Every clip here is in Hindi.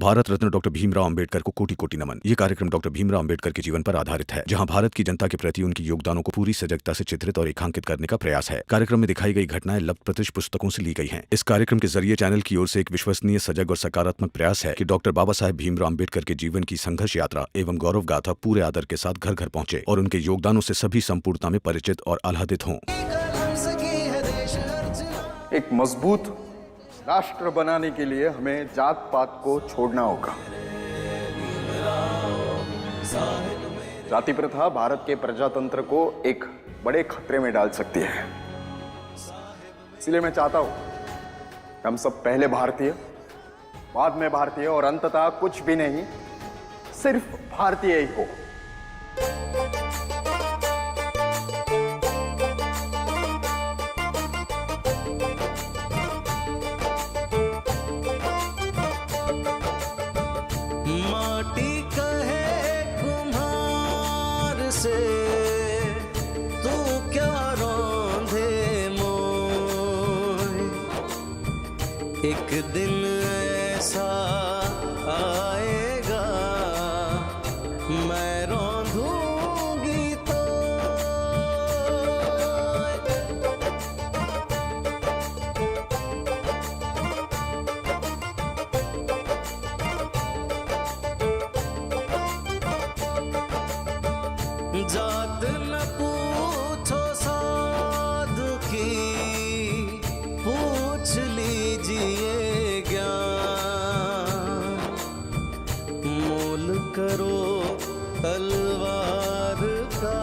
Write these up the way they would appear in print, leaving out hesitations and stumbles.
भारत रत्न डॉक्टर भीमराव अंबेडकर को कोटि कोटि नमन। ये कार्यक्रम डॉक्टर भीमराव अंबेडकर के जीवन पर आधारित है, जहां भारत की जनता के प्रति उनके योगदानों को पूरी सजगता से चित्रित और रेखांकित करने का प्रयास है। कार्यक्रम में दिखाई गई घटनाएं लब्ध पुस्तकों से ली गई हैं। इस कार्यक्रम के जरिए चैनल की ओर से एक विश्वसनीय, सजग और सकारात्मक प्रयास है कि डॉक्टर बाबा साहेब भीमराव अंबेडकर के जीवन की संघर्ष यात्रा एवं गौरव गाथा पूरे आदर के साथ घर घर पहुंचे और उनके योगदानों से सभी संपूर्णता में परिचित और आह्लादित हों। एक मजबूत राष्ट्र बनाने के लिए हमें जात पात को छोड़ना होगा। जाति प्रथा भारत के प्रजातंत्र को एक बड़े खतरे में डाल सकती है। इसलिए मैं चाहता हूं हम सब पहले भारतीय, बाद में भारतीय और अंततः कुछ भी नहीं, सिर्फ भारतीय ही हो। एक दिन ऐसा आएगा मैं रौंदूंगी तो। जात न पूछो साधु की, पूछ लीजिए ज्ञान। मोल करो तलवार का,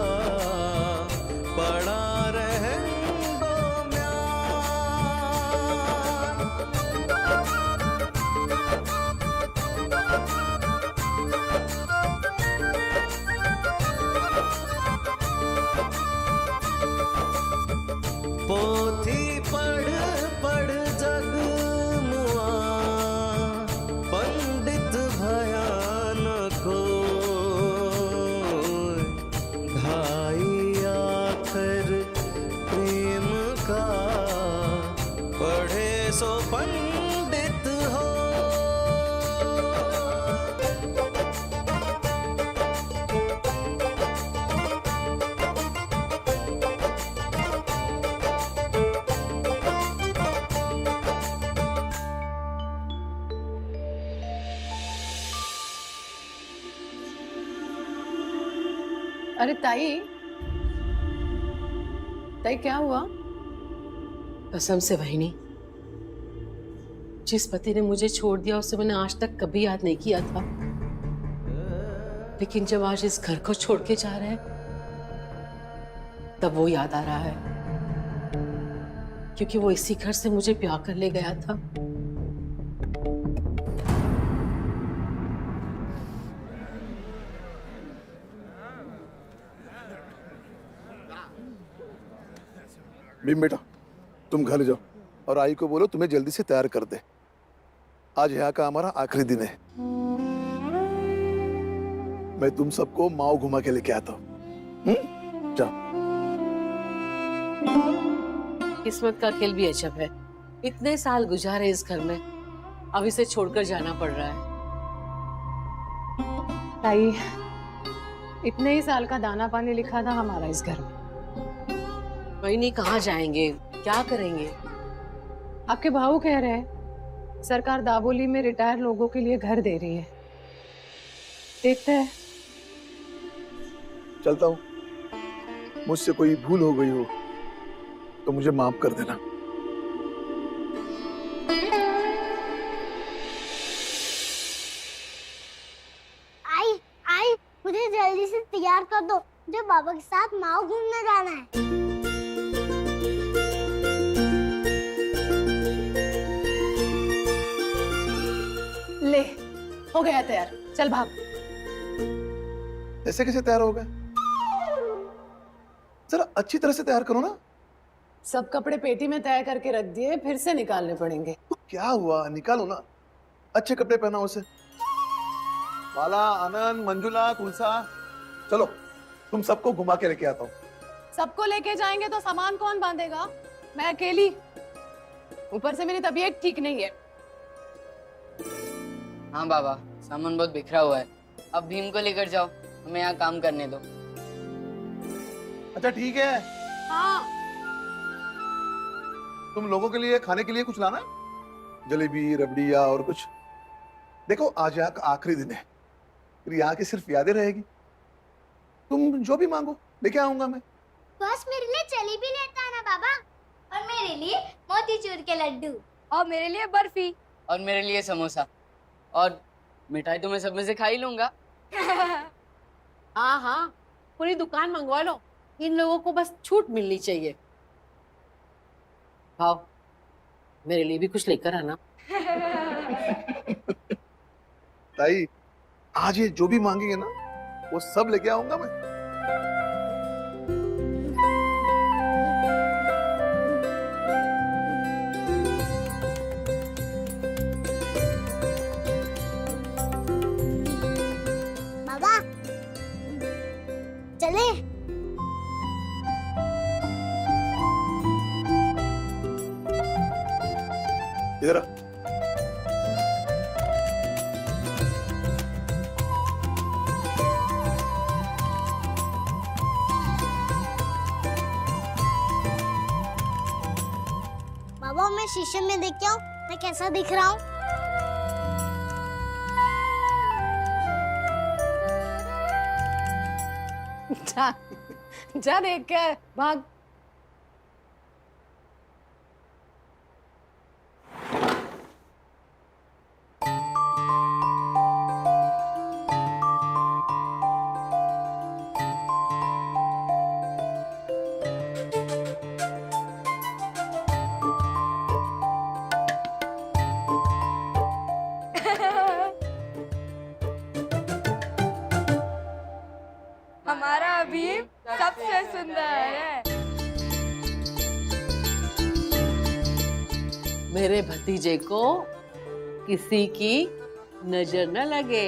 पड़ा रहने दो म्यान। पोथी पढ़ पढ़ जग मुआ, पंडित भयानक ढाई आखर प्रेम का, पढ़े सो पंडित हो। अरे ताई, ताई क्या हुआ? कसम से बहिनी, जिस पति ने मुझे छोड़ दिया उसे मैंने आज तक कभी याद नहीं किया था, लेकिन जब आज इस घर को छोड़ के जा रहे हैं तब वो याद आ रहा है, क्योंकि वो इसी घर से मुझे ब्याह कर ले गया था। भीम बेटा, तुम घर जाओ और आई को बोलो तुम्हें जल्दी से तैयार कर दे। आज यहाँ का हमारा आखिरी दिन है। मैं तुम सबको माओ घुमा के लेके आता हूँ। जाओ। किस्मत का खेल भी अजब है, इतने साल गुजारे इस घर में, अब इसे छोड़कर जाना पड़ रहा है। ताई, इतने ही साल का दाना पानी लिखा था हमारा इस घर में। वही नहीं, कहाँ जाएंगे, क्या करेंगे? आपके भाऊ कह रहे हैं सरकार दाबोली में रिटायर लोगों के लिए घर दे रही है, देखते हैं। चलता हूँ। मुझसे कोई भूल हो गई हो तो मुझे माफ कर देना। आई, मुझे जल्दी से तैयार कर दो, मुझे बाबा के साथ माओ घूमने जाना है। ले, हो गया तैयार, चल भाग। ऐसे कैसे तैयार हो गए? जरा अच्छी तरह से तैयार करो ना। सब कपड़े पेटी में तय करके रख दिए, फिर से निकालने पड़ेंगे। तो क्या हुआ, निकालो ना। अच्छे कपड़े पहनाओ उसे। बाला, आनंद, मंजुला, तुलसा, चलो तुम सबको घुमा के लेके आता हूँ। सबको लेके जाएंगे तो सामान कौन बांधेगा? मैं अकेली, ऊपर से मेरी तबीयत ठीक नहीं है। हाँ बाबा, सामान बहुत बिखरा हुआ है। अब भीम को लेकर जाओ, हमें यहाँ काम करने दो। अच्छा ठीक है, हाँ तुम लोगों के लिए खाने के लिए कुछ लाना, जलेबी रबड़ी या और कुछ। देखो आज यहाँ का आखिरी दिन है, फिर यहाँ की सिर्फ यादें रहेगी। तुम जो भी मांगो लेके आऊंगा मैं। बस मेरे लिए जलेबी लेता है ना बाबा, और मेरे लिए मोतीचूर के लड्डू, और मेरे लिए बर्फी, और मेरे लिए समोसा, और मिठाई तो मैं सब में से खा ही लूंगा। हाँ हाँ, पूरी दुकान मंगवा लो, इन लोगों को बस छूट मिलनी चाहिए। भाव, मेरे लिए भी कुछ लेकर आना। ताई आज ये जो भी मांगेंगे ना वो सब लेके आऊंगा मैं। बाबा चले। इधर आ। बाबा मैं शीशे में देख के आऊं, मैं कैसा दिख रहा हूँ? जा जा देख के आए, भाग। हमारा भीम सबसे सुंदर है। मेरे भतीजे को किसी की नजर न लगे।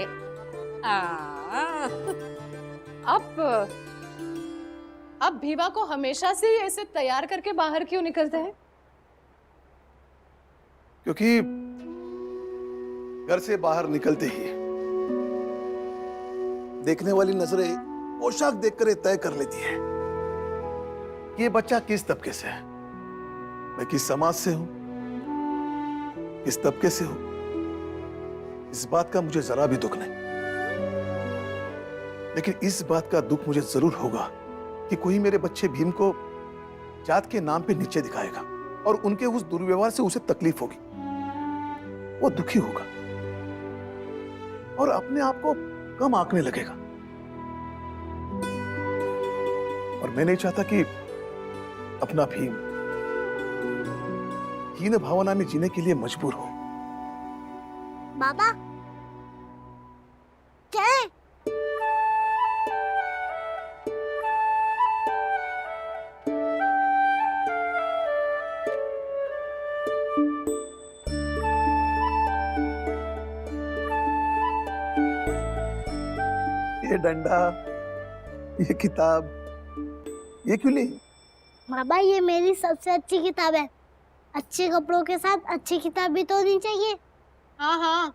अब भीवा को हमेशा से ही ऐसे तैयार करके बाहर क्यों निकलते हैं? क्योंकि घर से बाहर निकलते ही देखने वाली नजरें पोशाक देखकर ये तय कर लेती है कि ये बच्चा किस तबके से है, मैं किस समाज से हूं, किस तबके से हूं। इस बात का मुझे जरा भी दुख नहीं, लेकिन इस बात का दुख मुझे जरूर होगा कि कोई मेरे बच्चे भीम को जात के नाम पे नीचे दिखाएगा और उनके उस दुर्व्यवहार से उसे तकलीफ होगी। वो दुखी होगा और अपने आप को कम आंकने लगेगा। और मैं नहीं चाहता कि अपना भीम हीन भावना में जीने के लिए मजबूर हो। बाबा चले। ये डंडा, ये किताब, ये क्यों नहीं? बाबा ये मेरी सबसे अच्छी किताब है। अच्छे कपड़ों के साथ अच्छी किताब भी तो होनी चाहिए। हाँ हाँ,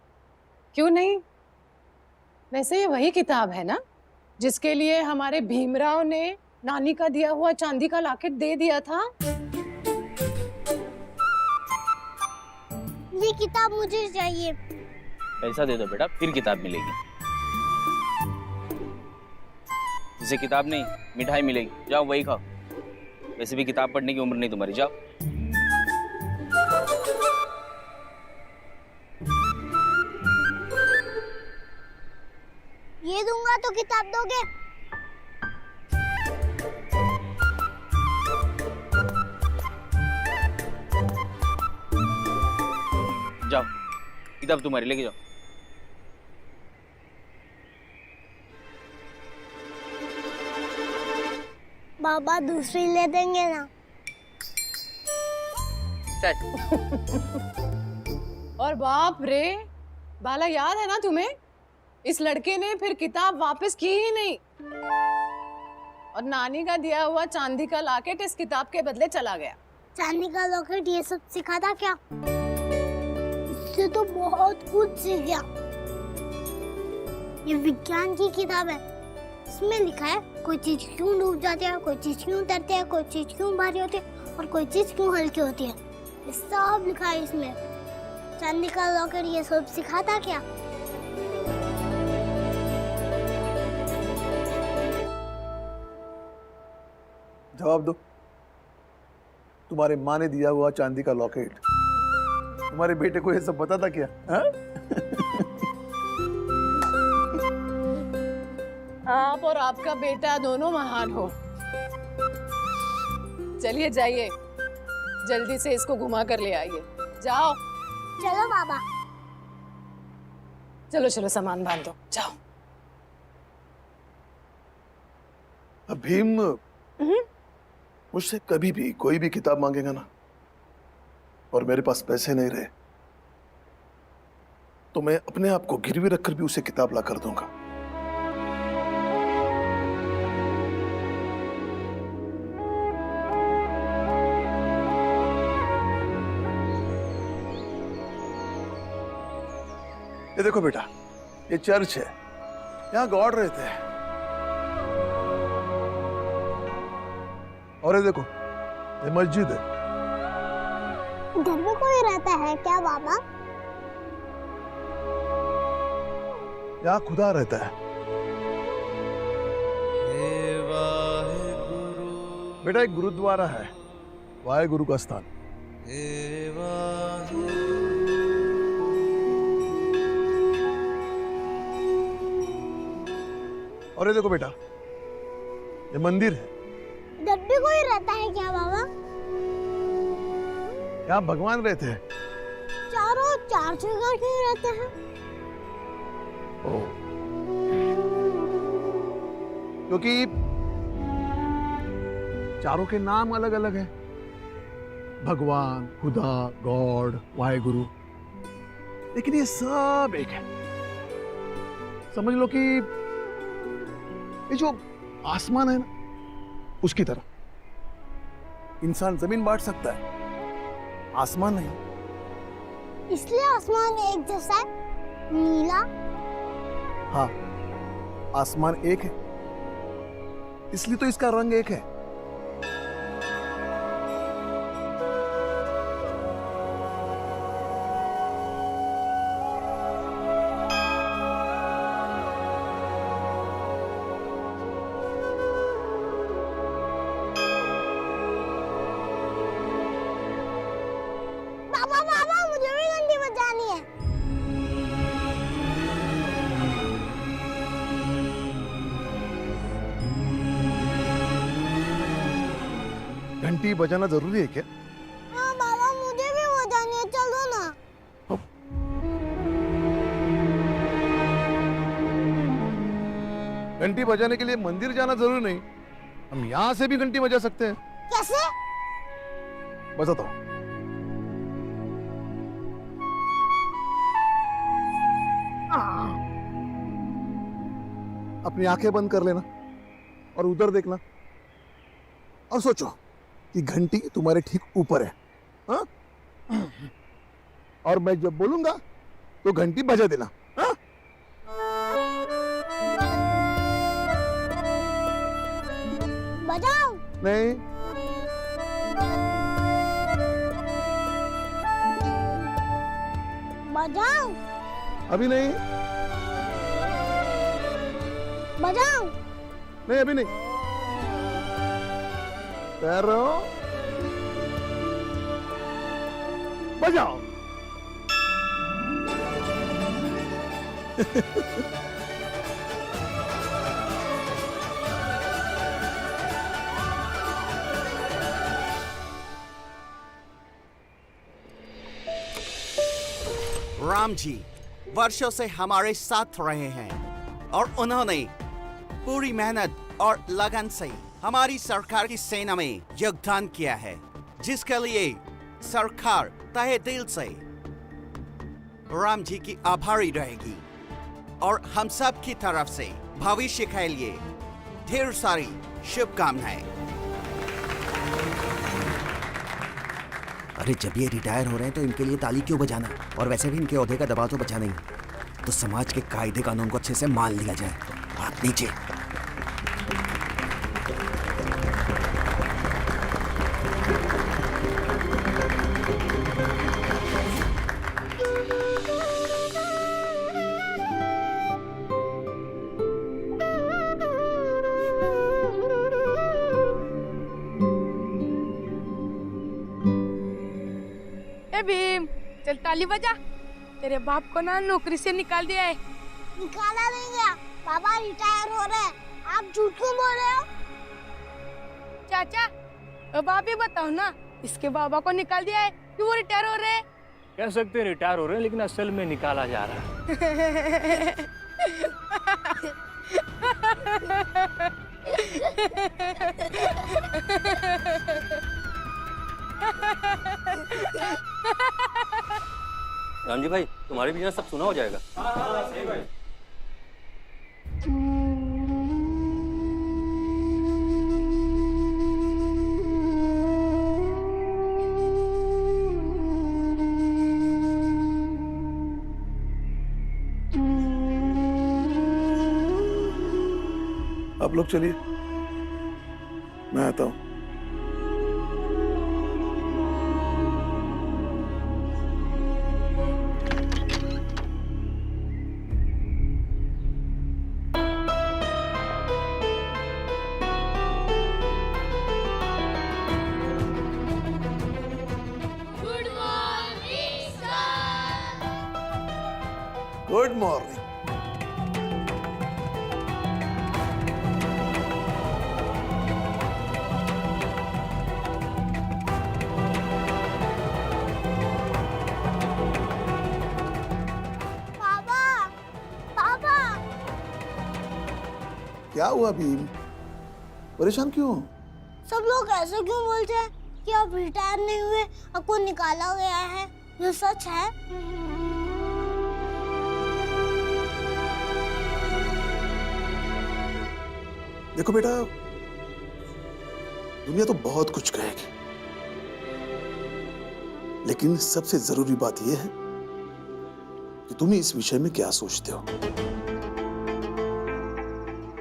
क्यों नहीं? वैसे ये वही किताब है ना जिसके लिए हमारे भीमराव ने नानी का दिया हुआ चांदी का लॉकेट दे दिया था। ये किताब मुझे चाहिए। पैसा दे दो बेटा, फिर किताब मिलेगी। जिसे किताब नहीं मिठाई मिलेगी, जाओ वही खाओ। वैसे भी किताब पढ़ने की उम्र नहीं तुम्हारी, जाओ। ये दूंगा तो किताब दोगे? जाओ, किताब तुम्हारी, लेके जाओ। बाबा दूसरी ले देंगे ना? और बाप रे, बाला याद है ना तुम्हें, इस लड़के ने फिर किताब वापस की ही नहीं और नानी का दिया हुआ चांदी का लॉकेट इस किताब के बदले चला गया। चांदी का लॉकेट ये सब सिखाता क्या? इससे तो बहुत कुछ सीख गया। ये विज्ञान की किताब है। इसमें लिखा है कोई चीज क्यों डूब जाती है, कोई चीज क्यों तैरती है, कोई चीज क्यों भारी होती है और कोई चीज क्यों हल्की होती है। ये सब लिखा है इसमें। चांदी का लॉकेट ये सब सिखाता क्या? जवाब दो। तुम्हारे माँ ने दिया हुआ चांदी का लॉकेट तुम्हारे बेटे को ये सब पता था क्या? हाँ? आप और आपका बेटा दोनों महान हो। चलिए जाइए, जल्दी से इसको घुमा कर ले आइए। जाओ चलो बाबा। चलो चलो, सामान बांध दो, जाओ। अब भीम मुझसे कभी भी कोई भी किताब मांगेगा ना और मेरे पास पैसे नहीं रहे तो मैं अपने आप को गिरवी रखकर भी उसे किताब ला कर दूंगा। ये देखो बेटा, ये चर्च है, यहाँ गॉड रहते हैं। और ये देखो, ये मस्जिद है। घर में कोई रहता है क्या बाबा? यहाँ खुदा रहता है। बेटा एक गुरुद्वारा है, वाहे गुरु का स्थान। और ये देखो बेटा, ये मंदिर है। इधर भी कोई रहता है क्या बाबा? यहाँ भगवान रहते हैं। चारों चार जगह क्यों रहते हैं? क्योंकि चारों के नाम अलग अलग हैं। भगवान, खुदा, गॉड, वाहेगुरु, लेकिन ये सब एक है। समझ लो कि ये जो आसमान है ना, उसकी तरह इंसान जमीन बांट सकता है, आसमान नहीं। इसलिए आसमान एक जैसा है, नीला। हाँ, आसमान एक है, इसलिए तो इसका रंग एक है। बाबा बाबा, मुझे भी घंटी बजानी है। घंटी बजाना जरूरी है क्या? हाँ बाबा, मुझे भी बजानी है, चलो ना। घंटी बजाने के लिए मंदिर जाना जरूरी नहीं, हम यहाँ से भी घंटी बजा सकते हैं। कैसे? बजाता हूँ। अपनी आंखें बंद कर लेना और उधर देखना और सोचो कि घंटी तुम्हारे ठीक ऊपर है। हाँ? और मैं जब बोलूंगा तो घंटी बजा देना। हाँ? बजाओ। नहीं, बजाओ। अभी नहीं, बजाओ। नहीं अभी नहीं। तैयार रहो, बजाओ। राम जी वर्षों से हमारे साथ रहे हैं और उन्होंने पूरी मेहनत और लगन से हमारी सरकार की सेना में योगदान किया है, जिसके लिए सरकार तहे दिल से राम जी की आभारी रहेगी और हम सब की तरफ से भविष्य के लिए ढेर सारी शुभकामनाएं। अरे जब ये रिटायर हो रहे हैं तो इनके लिए ताली क्यों बजाना, और वैसे भी इनके ओहदे का दबाव तो बचा नहीं। तो समाज के कायदे कानून को अच्छे से मान लिया जाए। हाथ नीचे। ए भीम, चल ताली बजा। तेरे बाप को ना नौकरी से निकाल दिया है। निकाला नहीं गया, पापा रिटायर हो रहे हैं। आप झूठ क्यों बोल रहे हो? चाचा, अब आप ही बताओ ना, इसके बाबा को निकाल दिया है कि वो रिटायर हो रहे हैं? कह सकते हैं रिटायर हो रहे हैं, लेकिन असल में निकाला जा रहा है। राम जी भाई, तुम्हारे भी सब सुना हो जाएगा। सही भाई। आप लोग चलिए, मैं आता हूं। Good morning. पापा, पापा। क्या हुआ भीम? परेशान क्यों हो? सब लोग ऐसे क्यों बोलते हैं कि आप रिटायर नहीं हुए, आपको निकाला गया है? जो सच है। देखो बेटा, दुनिया तो बहुत कुछ कहेगी, लेकिन सबसे जरूरी बात यह है कि तुम्हें इस विषय में क्या सोचते हो।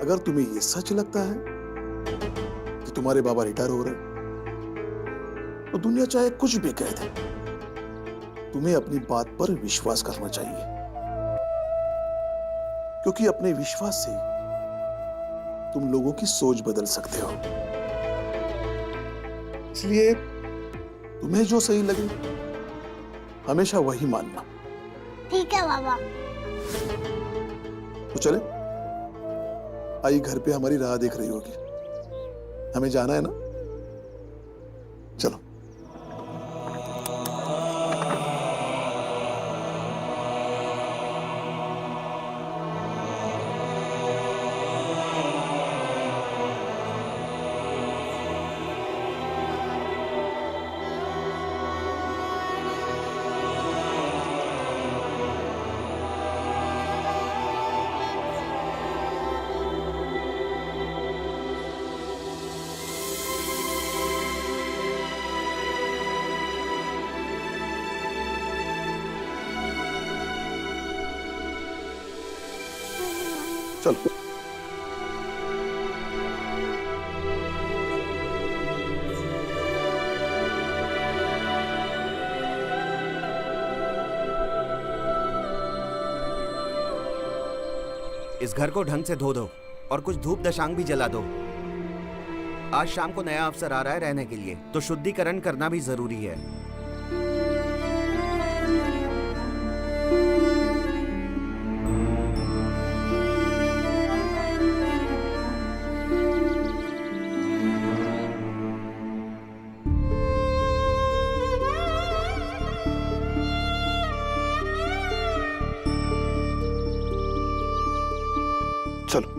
अगर तुम्हें यह सच लगता है कि तुम्हारे बाबा रिटायर हो रहे हैं, तो दुनिया चाहे कुछ भी कह दे, तुम्हें अपनी बात पर विश्वास करना चाहिए, क्योंकि अपने विश्वास से तुम लोगों की सोच बदल सकते हो। इसलिए तुम्हें जो सही लगे हमेशा वही मानना। ठीक है बाबा। तो चले, आई घर पे हमारी राह देख रही होगी, हमें जाना है ना? चलो। चलो। इस घर को ढंग से धो दो और कुछ धूप दशांग भी जला दो। आज शाम को नया अफसर आ रहा है रहने के लिए, तो शुद्धिकरण करना भी जरूरी है। चलो।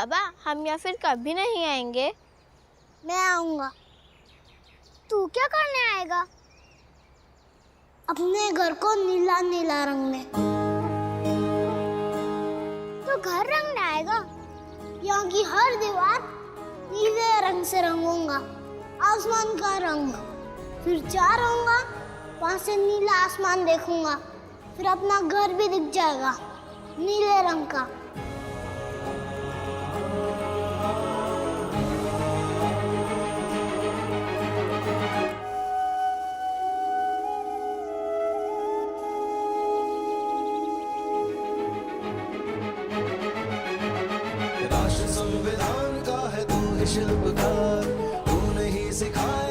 बाबा हम या फिर कभी नहीं आएंगे। मैं आऊंगा। तू क्या करने आएगा? अपने घर को नीला नीला रंगने। तो घर रंगने आएगा? यहाँ की हर दीवार नीले रंग से रंगूंगा, आसमान का रंग। फिर चार होऊंगा, वहां से नीला आसमान देखूंगा, फिर अपना घर भी दिख जाएगा नीले रंग का। राष्ट्र संविधान का है तू ही शिल्पकार, तूने ही सिखाया